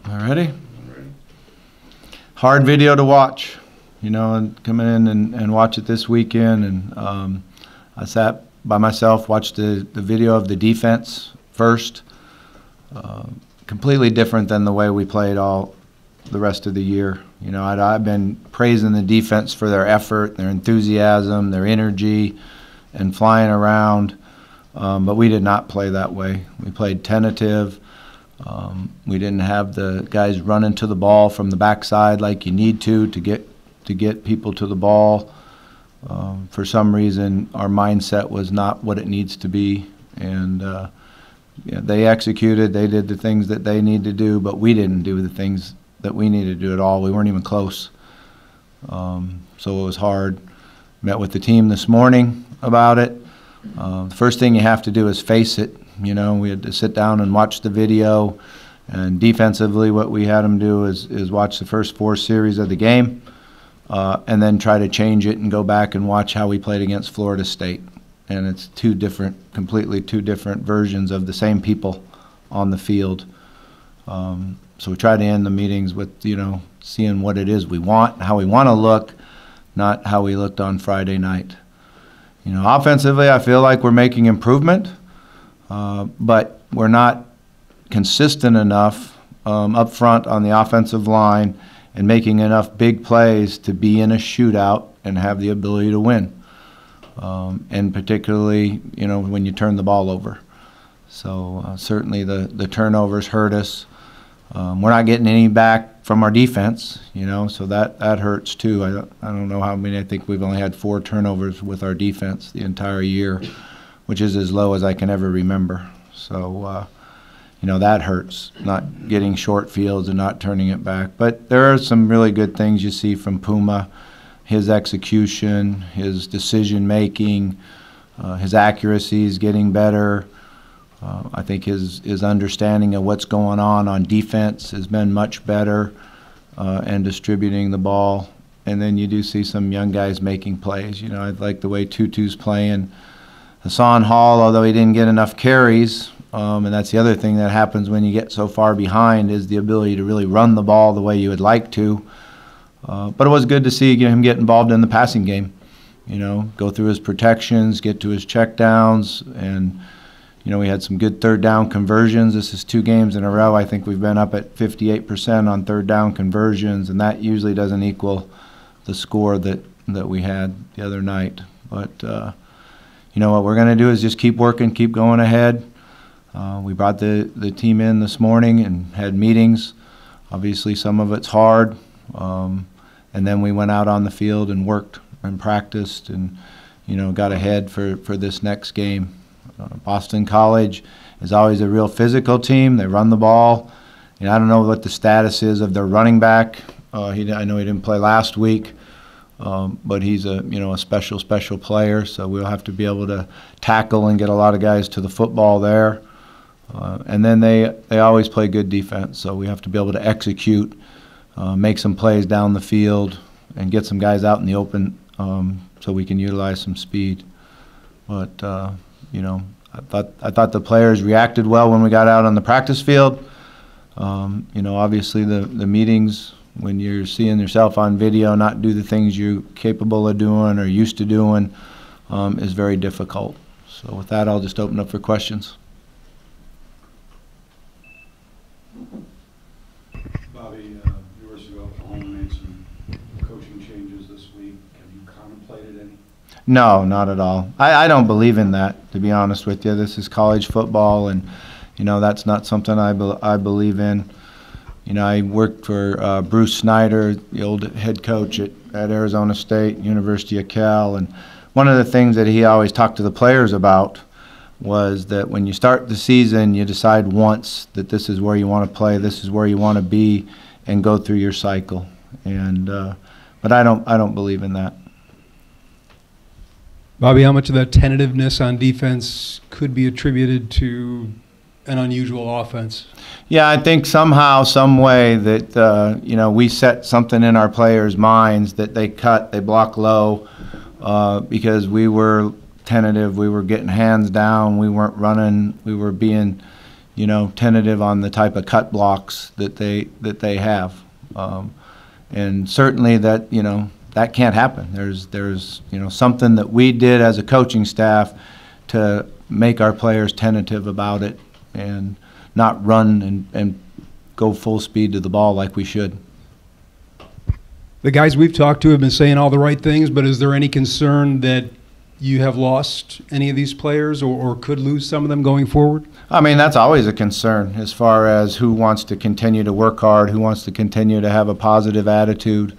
All righty. Hard video to watch, you know, and coming in and watch it this weekend. And I sat by myself, watched the video of the defense first. Completely different than the way we played all the rest of the year. You know, I've been praising the defense for their effort, their enthusiasm, their energy, and flying around. But we did not play that way. We played tentative. We didn't have the guys running to the ball from the backside like you need to get people to the ball. For some reason, our mindset was not what it needs to be, and yeah, they executed. They did the things that they need to do, but we didn't do the things that we needed to do at all. We weren't even close. So it was hard. Met with the team this morning about it. The first thing you have to do is face it. You know, we had to sit down and watch the video, and defensively what we had them do is watch the first 4 series of the game and then try to change it and go back and watch how we played against Florida State. And it's completely two different versions of the same people on the field. So we try to end the meetings with, you know, seeing what it is we want, how we want to look, not how we looked on Friday night. You know, offensively, I feel like we're making improvement, but we're not consistent enough up front on the offensive line and making enough big plays to be in a shootout and have the ability to win. And particularly, you know, when you turn the ball over. So certainly the turnovers hurt us. We're not getting any back from our defense, you know, so that hurts too. I don't know how many. I think we've only had 4 turnovers with our defense the entire year, which is as low as I can ever remember. So, you know, that hurts, not getting short fields and not turning it back. But there are some really good things you see from Puma. His execution, his decision-making, his accuracy is getting better. I think his understanding of what's going on defense has been much better and distributing the ball. And then you do see some young guys making plays. You know, I like the way Tutu's playing. Hassan Hall, although he didn't get enough carries, and that's the other thing that happens when you get so far behind, is the ability to really run the ball the way you would like to. But it was good to see him get involved in the passing game, you know, go through his protections, get to his checkdowns, and, you know, we had some good third down conversions. This is 2 games in a row. I think we've been up at 58% on third down conversions, and that usually doesn't equal the score that we had the other night. But, you know, what we're going to do is just keep working, keep going ahead. We brought the team in this morning and had meetings. Obviously, some of it's hard. And then we went out on the field and worked and practiced and, you know, got ahead for this next game. Boston College is always a real physical team. They run the ball. You know, I don't know what the status is of their running back. I know he didn't play last week, but he's a special player. So we'll have to be able to tackle and get a lot of guys to the football there. And then they always play good defense. So we have to be able to execute. Make some plays down the field and get some guys out in the open so we can utilize some speed. But, you know, I thought the players reacted well when we got out on the practice field. You know, obviously the meetings, when you're seeing yourself on video not do the things you're capable of doing or used to doing, is very difficult. So with that, I'll just open up for questions. Bobby, University of Oklahoma made some coaching changes this week. Have you contemplated any? No, not at all. I don't believe in that, to be honest with you. This is college football, and, you know, that's not something I believe in. You know, I worked for Bruce Snyder, the old head coach at Arizona State, University of Cal, and one of the things that he always talked to the players about was that when you start the season, you decide once that this is where you want to play, this is where you want to be, and go through your cycle. And but I don't believe in that. Bobby, how much of that tentativeness on defense could be attributed to an unusual offense? Yeah, I think somehow, some way that you know, we set something in our players' minds that they block low because we were tentative, we were getting hands down, we weren't running, we were being, you know, tentative on the type of cut blocks that they have. And certainly that, you know, that can't happen. There's you know, something that we did as a coaching staff to make our players tentative about it and not run and go full speed to the ball like we should. The guys we've talked to have been saying all the right things, but is there any concern that you have lost any of these players or could lose some of them going forward? I mean, that's always a concern as far as who wants to continue to work hard, who wants to continue to have a positive attitude,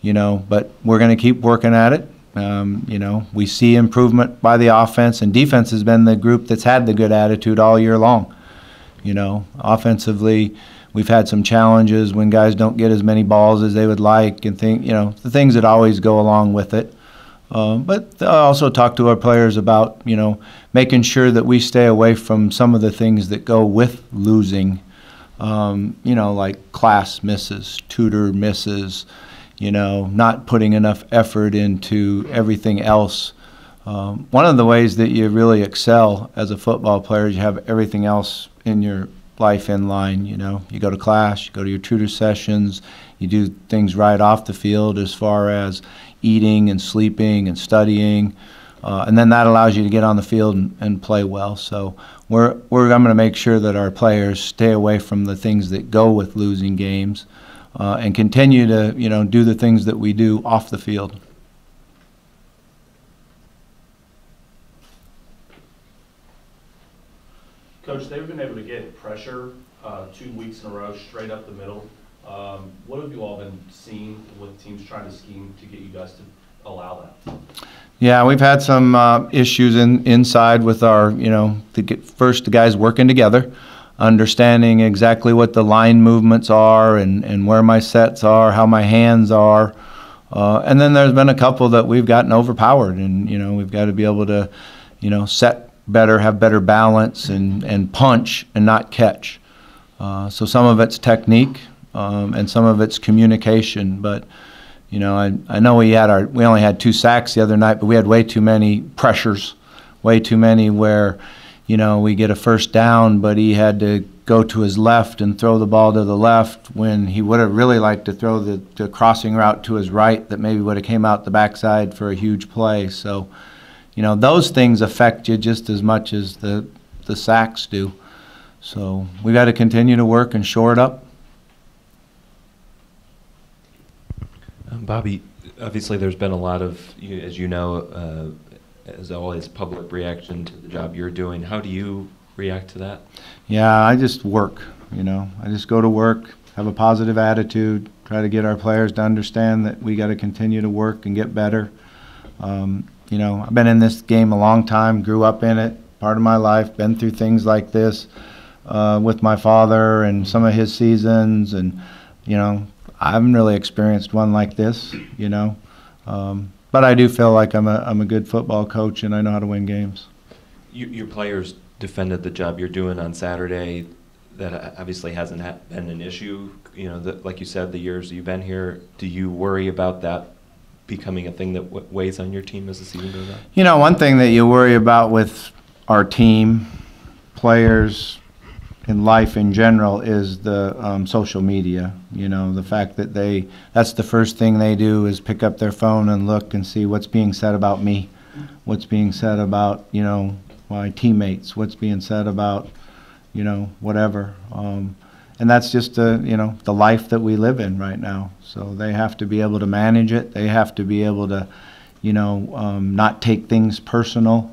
you know, but we're going to keep working at it. You know, we see improvement by the offense, and defense has been the group that's had the good attitude all year long. You know, offensively, we've had some challenges when guys don't get as many balls as they would like and you know, the things that always go along with it. But I also talk to our players about, you know, making sure that we stay away from some of the things that go with losing, you know, like class misses, tutor misses, you know, not putting enough effort into everything else. One of the ways that you really excel as a football player is you have everything else in your life in line. You know, you go to class, you go to your tutor sessions, you do things right off the field as far as eating and sleeping and studying, and then that allows you to get on the field and play well. So I'm going to make sure that our players stay away from the things that go with losing games, and continue to, you know, do the things that we do off the field. Coach, they've been able to get pressure 2 weeks in a row straight up the middle. What have you all been seeing with teams trying to scheme to get you guys to allow that? Yeah, we've had some issues inside with our, you know, the guys working together, understanding exactly what the line movements are and where my sets are, how my hands are. And then there's been a couple that we've gotten overpowered, and, you know, we've got to be able to, you know, set better, have better balance and punch and not catch. So some of it's technique, and some of it's communication. But, you know, I know we only had 2 sacks the other night, but we had way too many pressures, way too many where, you know, we get a first down, but he had to go to his left and throw the ball to the left when he would have really liked to throw the crossing route to his right that maybe would have came out the backside for a huge play. So, you know, those things affect you just as much as the sacks do. So we got to continue to work and shore it up. Bobby, obviously there's been a lot of, as you know, as always, public reaction to the job you're doing. How do you react to that? Yeah, I just work, you know. I just go to work, have a positive attitude, try to get our players to understand that we got to continue to work and get better. You know, I've been in this game a long time, grew up in it, part of my life, been through things like this with my father and some of his seasons, and, you know, I haven't really experienced one like this, you know. But I do feel like I'm a good football coach and I know how to win games. Your players defended the job you're doing on Saturday. That obviously hasn't been an issue. You know, like you said, the years you've been here, do you worry about that becoming a thing that weighs on your team as the season goes on? You know, one thing that you worry about with our team, players, in life in general is the social media. You know, the fact that that's the first thing they do is pick up their phone and look and see what's being said about me, what's being said about, you know, my teammates, what's being said about, you know, whatever. And that's just you know, the life that we live in right now. So they have to be able to manage it. They have to be able to, you know, not take things personal.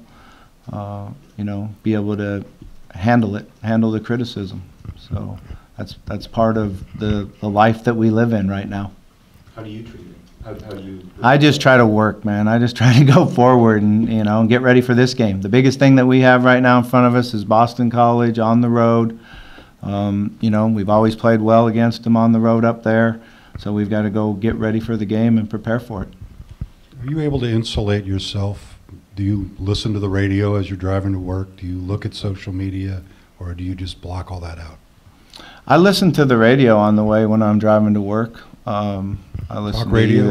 You know, be able to handle the criticism. So that's part of the life that we live in right now. How do you treat it? How do you? I just try to work, man. I just try to go forward and, you know, get ready for this game. The biggest thing that we have right now in front of us is Boston College on the road. You know, we've always played well against them on the road up there, so we've got to go get ready for the game and prepare for it. Are you able to insulate yourself? Do you listen to the radio as you're driving to work? Do you look at social media, or do you just block all that out? I listen to the radio on the way when I'm driving to work. I listen Talk radio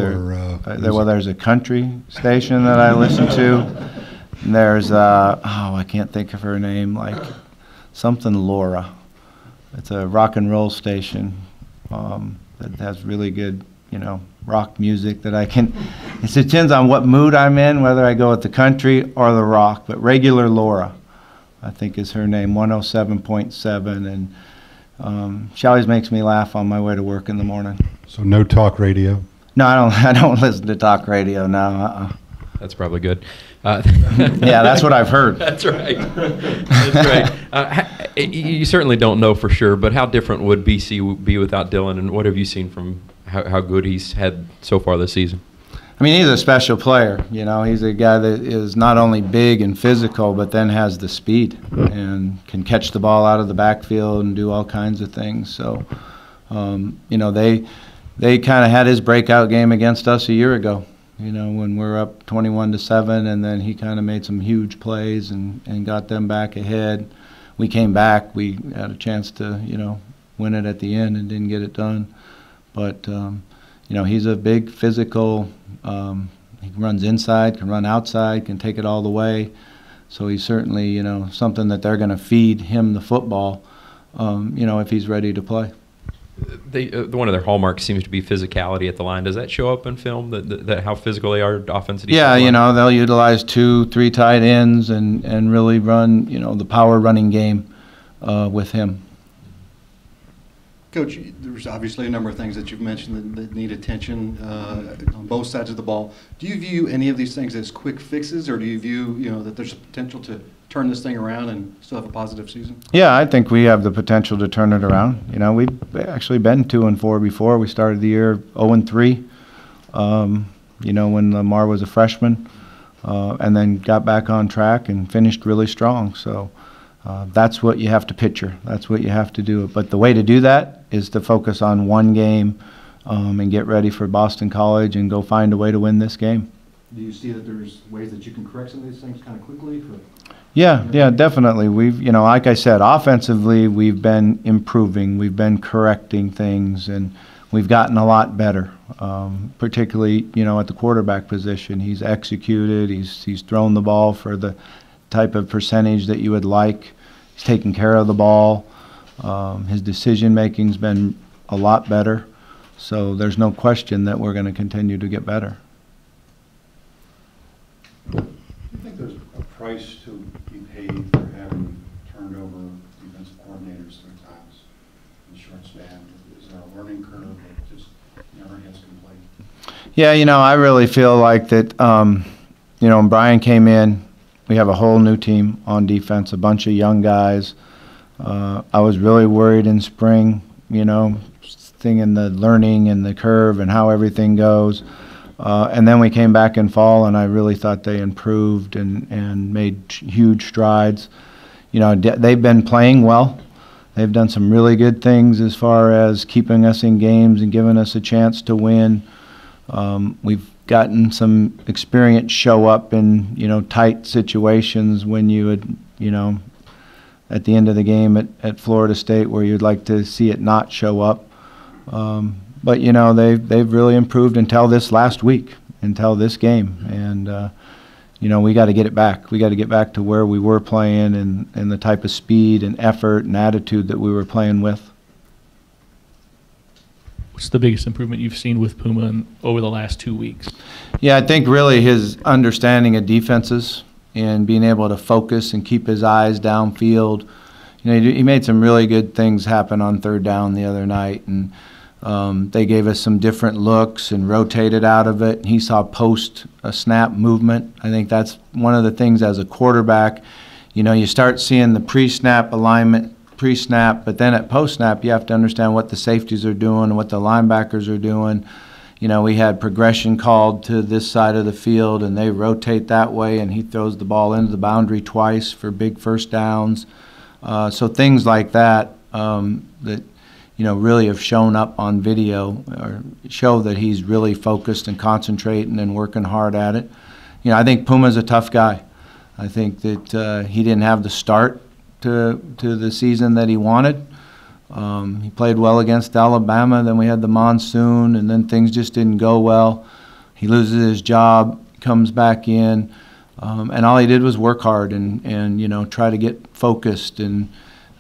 to well, there's a country station that I listen to. And there's I can't think of her name, like something Laura. it's a rock and roll station that has really good, rock music that I can. It depends on what mood I'm in, whether I go with the country or the rock. But regular Laura, I think is her name, 107.7, and she always makes me laugh on my way to work in the morning. So no talk radio? No, I don't listen to talk radio now. That's probably good. Yeah, that's what I've heard. That's right. That's right. You certainly don't know for sure, but how different would BC be without Dylan, and what have you seen from how good he's had so far this season? I mean, he's a special player. He's a guy that is not only big and physical, but then has the speed and can catch the ball out of the backfield and do all kinds of things. So, they kind of had his breakout game against us a year ago. When we're up 21-7, and then he kind of made some huge plays and got them back ahead. We came back. We had a chance to, win it at the end and didn't get it done. But, he's a big physical, he runs inside, can run outside, can take it all the way. So he's certainly, something that they're going to feed him the football, if he's ready to play. One of their hallmarks seems to be physicality at the line. Does that show up in film, that how physical they are offensively? Yeah, they'll utilize 2-3 tight ends and really run, the power running game with him. Coach, there's obviously a number of things that you've mentioned that need attention on both sides of the ball. Do you view any of these things as quick fixes, or do you view, that there's a potential to turn this thing around and still have a positive season? Yeah, I think we have the potential to turn it around. We've actually been 2-4 before. We started the year 0-3, when Lamar was a freshman, and then got back on track and finished really strong. So that's what you have to picture. That's what you have to do. But the way to do that is to focus on one game and get ready for Boston College and go find a way to win this game. Do you see that there's ways that you can correct some of these things kind of quickly? Yeah, definitely. We've, like I said, offensively, we've been improving. We've been correcting things, and we've gotten a lot better, particularly, at the quarterback position. He's executed. He's thrown the ball for the type of percentage that you would like. He's taken care of the ball. His decision-making's been a lot better. So there's no question that we're going to continue to get better. Do you think there's a price to be paid for having turned over defensive coordinators 3 times in a short span? Is there a learning curve that just never gets complete? Yeah, I really feel like that, when Brian came in, we have a whole new team on defense, a bunch of young guys. I was really worried in spring, thinking the learning and the curve and how everything goes. And then we came back in fall, and I really thought they improved and made huge strides. They've been playing well. They've done some really good things as far as keeping us in games and giving us a chance to win. We've gotten some experience show up in, tight situations when you would, at the end of the game at Florida State where you'd like to see it not show up. But they've really improved until this last week, until this game, and we got to get it back. We got to get back to where we were playing and the type of speed and effort and attitude that we were playing with. What's the biggest improvement you've seen with Puma over the last 2 weeks? Yeah, I think really his understanding of defenses and being able to focus and keep his eyes downfield. He made some really good things happen on 3rd down the other night, and they gave us some different looks and rotated out of it. He saw post-snap movement. I think that's one of the things as a quarterback. You start seeing the pre-snap alignment, pre-snap, but then at post-snap you have to understand what the safeties are doing and what the linebackers are doing. We had progression called to this side of the field, and they rotate that way, and he throws the ball into the boundary twice for big first downs. So things like that that really have shown up on video or show that he's really focused and concentrating and working hard at it. I think Puma's a tough guy. I think that he didn't have the start to the season that he wanted. He played well against Alabama, then we had the monsoon, and then things just didn't go well. He loses his job, comes back in, and all he did was work hard and try to get focused and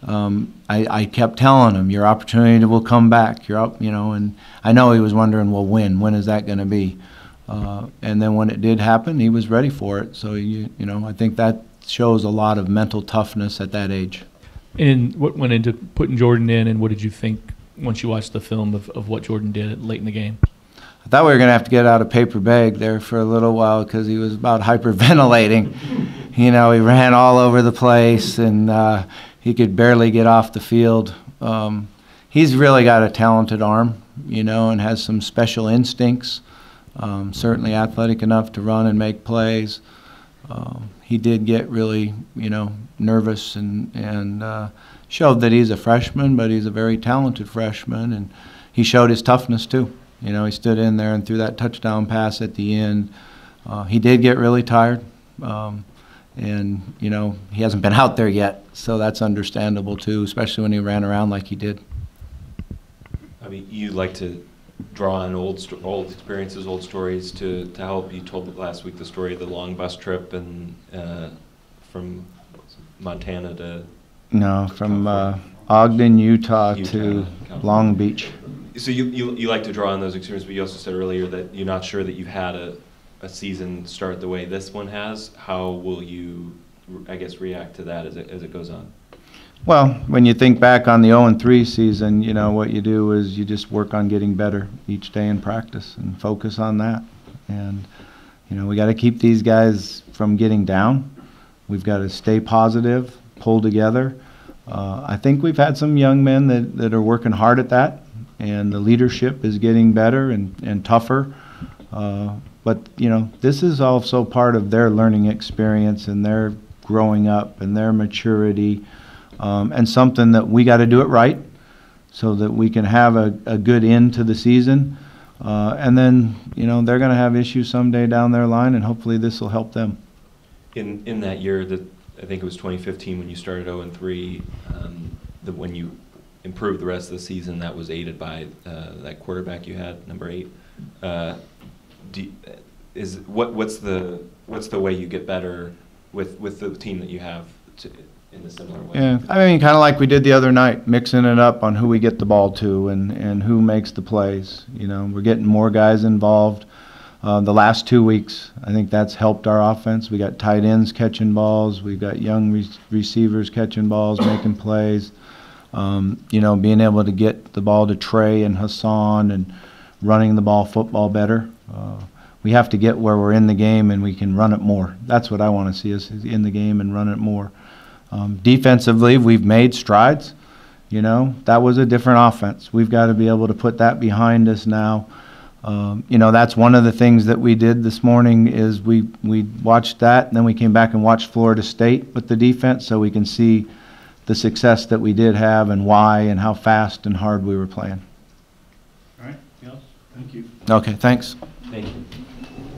I kept telling him, your opportunity will come back. You're up, and I know he was wondering, well, when is that going to be? And then when it did happen, he was ready for it. So I think that shows a lot of mental toughness at that age. And what went into putting Jordan in, and what did you think once you watched the film of what Jordan did late in the game? I thought we were going to have to get out a paper bag there for a little while because he was about hyperventilating. He ran all over the place, and he could barely get off the field. He's really got a talented arm, and has some special instincts. Certainly athletic enough to run and make plays. He did get really, nervous and showed that he's a freshman, but he's a very talented freshman, and he showed his toughness too. He stood in there and threw that touchdown pass at the end. He did get really tired, and he hasn't been out there yet, so that's understandable too, especially when he ran around like he did. I mean, you like to draw on old experiences, old stories to help. You told last week the story of the long bus trip and from Montana to from Ogden, Utah to California. Long Beach. So you like to draw on those experiences, but you also said earlier that you're not sure that you've had a season start the way this one has. How will you, I guess, react to that as it goes on? Well, when you think back on the 0-3 season, what you do is you just work on getting better each day in practice and focus on that. And, we got to keep these guys from getting down. We've got to stay positive, pull together. I think we've had some young men that are working hard at that, and the leadership is getting better and tougher. But, this is also part of their learning experience and their growing up and their maturity. And something that we got to do it right so that we can have a good end to the season. And then, they're going to have issues someday down their line, and hopefully this will help them. In that year, I think it was 2015 when you started 0-3, when you improved the rest of the season, that was aided by that quarterback you had, number 8. What's the way you get better with the team that you have in a similar way? Yeah, kind of like we did the other night, mixing it up on who we get the ball to and who makes the plays. We're getting more guys involved. The last 2 weeks, I think that's helped our offense. We got tight ends catching balls. We've got young receivers catching balls, making plays. Being able to get the ball to Trey and Hassan and running the ball football better. We have to get where we're in the game and we can run it more. That's what I want to see us in the game and run it more. Defensively, we've made strides. That was a different offense. We've got to be able to put that behind us now. That's one of the things that we did this morning is we watched that, and then we came back and watched Florida State with the defense so we can see the success that we did have and why and how fast and hard we were playing. All right, anything else? Thank you. Okay, thanks. Thank you.